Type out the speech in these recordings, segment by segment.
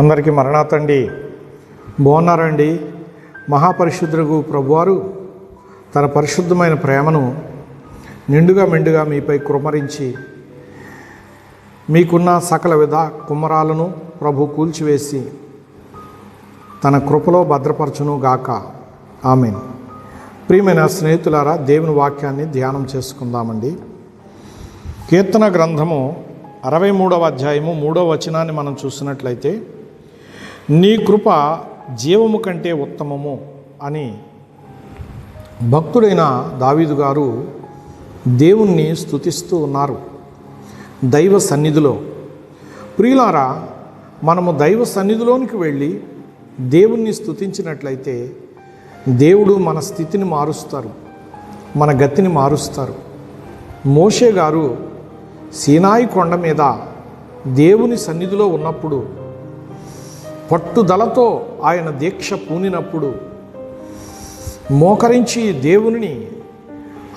అందరికీ మరణాతండి. బాగున్నారండి? మహాపరిశుద్ధుడు ప్రభువారు తన పరిశుద్ధమైన ప్రేమను నిండుగా మెండుగా మీపై కుమ్మరించి మీకున్న సకల విధ కుమ్మరాలను ప్రభు కూల్చివేసి తన కృపలో భద్రపరచును గాక. ఆమేన్. ప్రియమైన స్నేహితులారా, దేవుని వాక్యాన్ని ధ్యానం చేసుకుందామండి. కీర్తన గ్రంథము 63వ అధ్యాయము 3వ వచనాన్ని మనం చూసినట్లయితే, నీ కృప జీవము కంటే ఉత్తమము అని భక్తుడైన దావీదు గారు దేవుణ్ణి స్తుతిస్తూ ఉన్నారు దైవ సన్నిధిలో. ప్రియులారా, మనము దైవ సన్నిధిలోనికి వెళ్ళి దేవుణ్ణి స్తుతించినట్లయితే దేవుడు మన స్థితిని మారుస్తారు, మన గతిని మారుస్తారు. మోషే గారు సీనాయి కొండ మీద దేవుని సన్నిధిలో ఉన్నప్పుడు, పట్టుదలతో ఆయన దీక్ష పూనినప్పుడు, మోకరించి దేవుని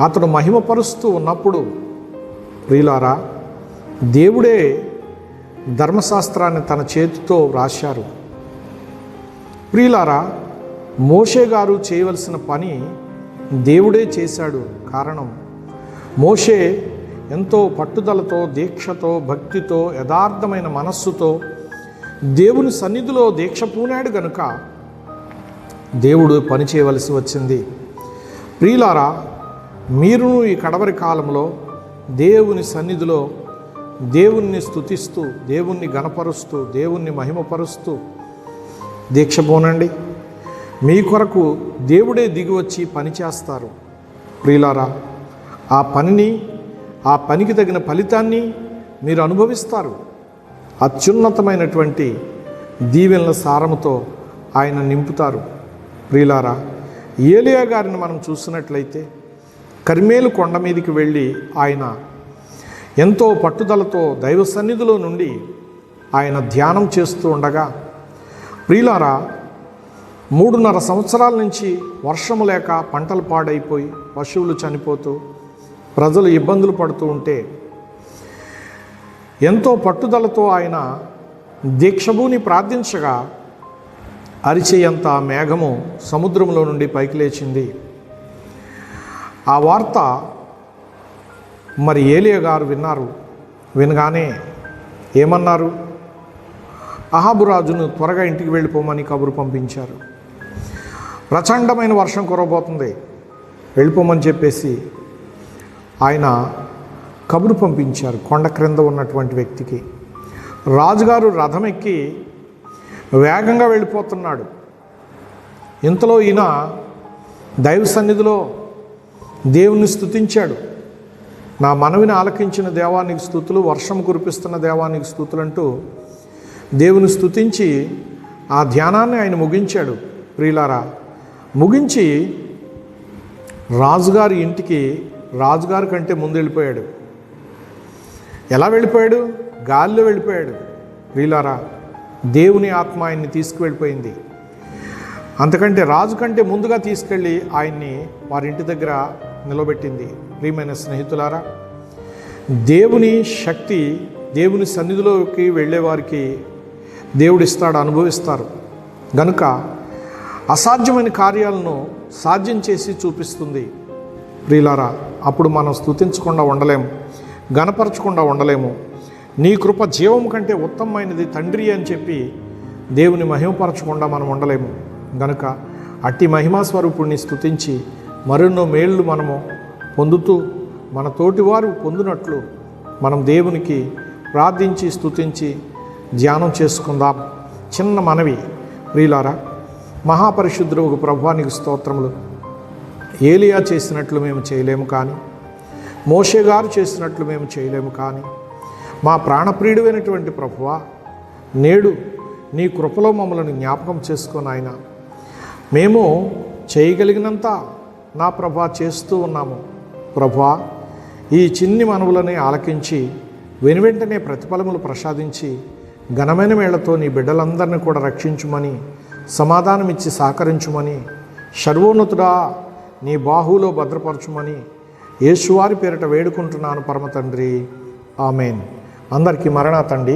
అతడు మహిమపరుస్తూ ఉన్నప్పుడు, ప్రియులారా, దేవుడే ధర్మశాస్త్రాన్ని తన చేతితో వ్రాశారు. ప్రియులారా, మోషే గారు చేయవలసిన పని దేవుడే చేశాడు. కారణం, మోషే ఎంతో పట్టుదలతో, దీక్షతో, భక్తితో, యథార్థమైన మనస్సుతో దేవుని సన్నిధిలో దీక్ష పూనాడు గనుక దేవుడు పని చేయవలసి వచ్చింది. ప్రియులారా, మీరు ఈ కడవరి కాలంలో దేవుని సన్నిధిలో దేవుణ్ణి స్తుతిస్తూ, దేవుణ్ణి గణపరుస్తూ, దేవుణ్ణి మహిమపరుస్తూ దీక్ష పూనండి. మీ కొరకు దేవుడే దిగివచ్చి పని చేస్తారు. ప్రియులారా, ఆ పనికి తగిన ఫలితాన్ని మీరు అనుభవిస్తారు. అత్యున్నతమైనటువంటి దీవెనల సారముతో ఆయన నింపుతారు. ప్రియులారా, ఏలియా గారిని మనం చూసినట్లయితే కర్మేలు కొండ మీదకి వెళ్ళి ఆయన ఎంతో పట్టుదలతో దైవ సన్నిధిలో నుండి ఆయన ధ్యానం చేస్తూ ఉండగా, ప్రియులారా, 3.5 సంవత్సరాల నుంచి వర్షము లేక పంటలు పాడైపోయి పశువులు చనిపోతూ ప్రజలు ఇబ్బందులు పడుతూ ఉంటే, ఎంతో పట్టుదలతో ఆయన దీక్షభూని ప్రార్థించగా అరిచేయంత మేఘము సముద్రంలో నుండి పైకి లేచింది. ఆ వార్త మరి ఏలియా గారు విన్నారు. వినగానే ఏమన్నారు? అహాబు రాజును త్వరగా ఇంటికి వెళ్ళిపోమని కబురు పంపించారు. ప్రచండమైన వర్షం కురవబోతుంది, వెళ్ళిపోమని చెప్పేసి ఆయన కబురు పంపించారు కొండ క్రింద ఉన్నటువంటి వ్యక్తికి. రాజుగారు రథం ఎక్కి వేగంగా వెళ్ళిపోతున్నాడు. ఇంతలో ఈయన దైవ సన్నిధిలో దేవుని స్తుతించాడు. నా మనవిని ఆలకించిన దేవానికి స్తుతులు, వర్షం కురిపిస్తున్న దేవానికి స్తుతులు అంటూ దేవుని స్తుతించి ఆ ధ్యానాన్ని ఆయన ముగించాడు. ప్రియులారా, ముగించి రాజుగారి ఇంటికి రాజుగారి కంటే ముందు వెళ్ళిపోయాడు. ఎలా వెళ్ళిపోయాడు? గాలిలో వెళ్ళిపోయాడు. ప్రియులారా, దేవుని ఆత్మ ఆయన్ని తీసుకువెళ్ళిపోయింది. అంతకంటే రాజు కంటే ముందుగా తీసుకెళ్ళి ఆయన్ని వారి ఇంటి దగ్గర నిలబెట్టింది. ప్రియమైన స్నేహితులారా, దేవుని శక్తి దేవుని సన్నిధిలోకి వెళ్ళేవారికి దేవుడిస్తాడు, అనుభవిస్తారు. గనుక అసాధ్యమైన కార్యాలను సాధ్యం చేసి చూపిస్తుంది. ప్రియులారా, అప్పుడు మనం స్తుతించకుండా ఉండలేము, గణపరచకుండా ఉండలేము. నీ కృప జీవం కంటే ఉత్తమమైనది తండ్రి అని చెప్పి దేవుని మహిమపరచకుండా మనం ఉండలేము. గనుక అట్టి మహిమా స్వరూపుణ్ణి స్తుతించి మరెన్నో మేళ్ళు మనము పొందుతూ మన తోటివారు పొందినట్లు మనం దేవునికి ప్రార్థించి స్తుతించి ధ్యానం చేసుకుందాం. చిన్న మనవి, ప్రియులారా, మహాపరిశుద్ధుడు ఒక ప్రభువానికి స్తోత్రములు. ఏలియా చేసినట్లు మేము చేయలేము, కానీ మోషే గారు చేసినట్లు మేము చేయలేము. కానీ మా ప్రాణప్రియుడైనటువంటి ప్రభువా, నేడు నీ కృపలో మమ్మల్ని జ్ఞాపకం చేసుకొని ఆయన మేము చేయగలిగినంత నా ప్రభా చేస్తూ ఉన్నాము. ప్రభువా, ఈ చిన్ని మనవులని ఆలకించి వెనువెంటనే ప్రతిఫలములు ప్రసాదించి ఘనమైన వేళ్లతో నీ బిడ్డలందరినీ కూడా రక్షించుమని, సమాధానమిచ్చి సహకరించుమని, సర్వోన్నతుడా నీ బాహువులో భద్రపరచుమని యేసువారి పేరిట వేడుకుంటున్నాను పరమ తండ్రి. ఆమెన్. అందరికీ మరణాతండి.